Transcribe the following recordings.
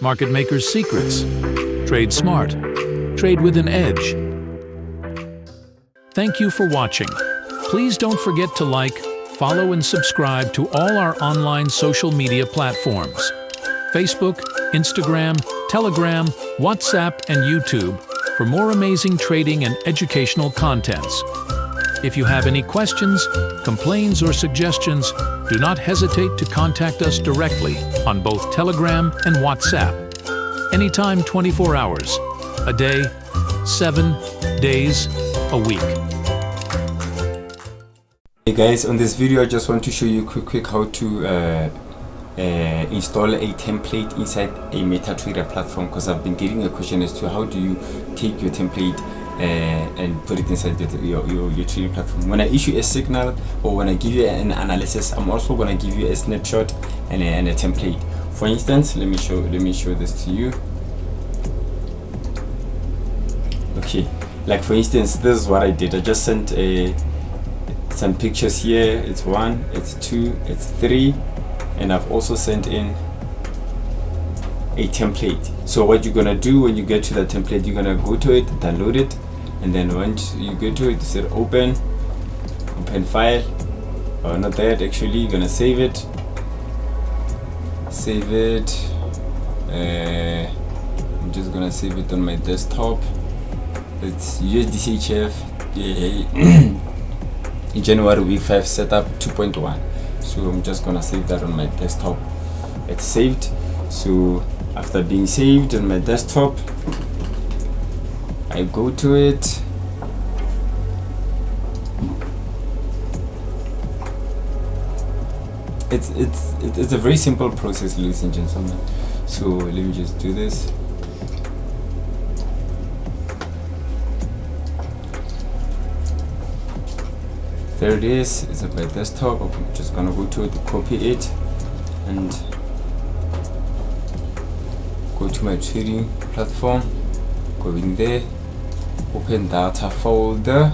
Market makers' secrets. Trade smart. Trade with an edge. Thank you for watching. Please don't forget to like, follow and subscribe to all our online social media platforms: Facebook, Instagram, Telegram, WhatsApp, and YouTube for more amazing trading and educational contents. If you have any questions, complaints, or suggestions, do not hesitate to contact us directly on both Telegram and WhatsApp. Anytime, 24 hours, a day, 7 days, a week. Hey guys, on this video I just want to show you quick how to install a template inside a MetaTrader platform, because I've been getting a question as to how do you take your template and put it inside your trading platform. When I issue a signal or when I give you an analysis, I'm also going to give you a snapshot and a template. For instance, let me show this to you. Okay, like for instance, this is what I did. I just sent some pictures here. It's 1, it's 2, it's 3, and I've also sent in a template. So what you're gonna do when you get to that template, you're gonna go to it, download it, and then once you go to it, you say open file, or not that, actually you're gonna save it. I'm just gonna save it on my desktop. It's USDCHF January week 5 setup 2.1. So I'm just gonna save that on my desktop. It's saved. So after being saved on my desktop, I go to it. It's a very simple process, ladies and gentlemen. So let me just do this. There it is. It's at my desktop. I'm just gonna go to it, copy it, and go to my trading platform. Go in there, open data folder,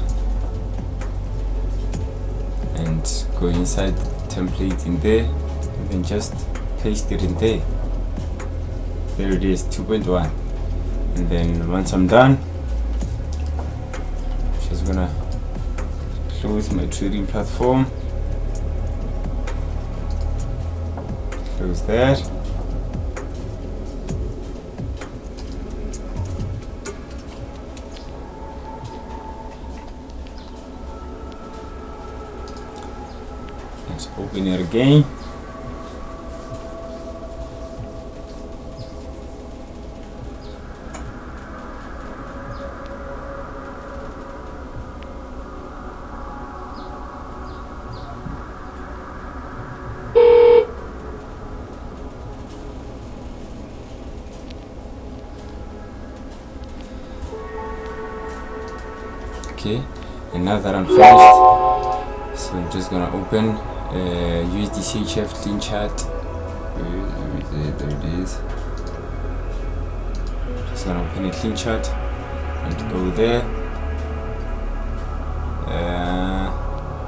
and go inside template in there, and then just paste it in there. There it is, 2.1. And then once I'm done, just gonna close my trading platform, close that. Let's open it again. Okay, and now that I'm finished, so I'm just gonna open USDCHF clean chart. There it is. Just gonna open a clean chart and go there.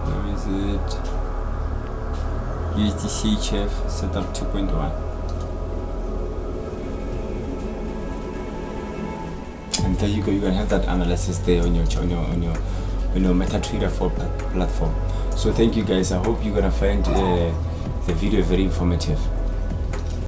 Where is it? USDCHF setup 2.1. And there you go. You're gonna have that analysis there on your MetaTrader 4 platform. So thank you guys. I hope you're gonna find the video very informative.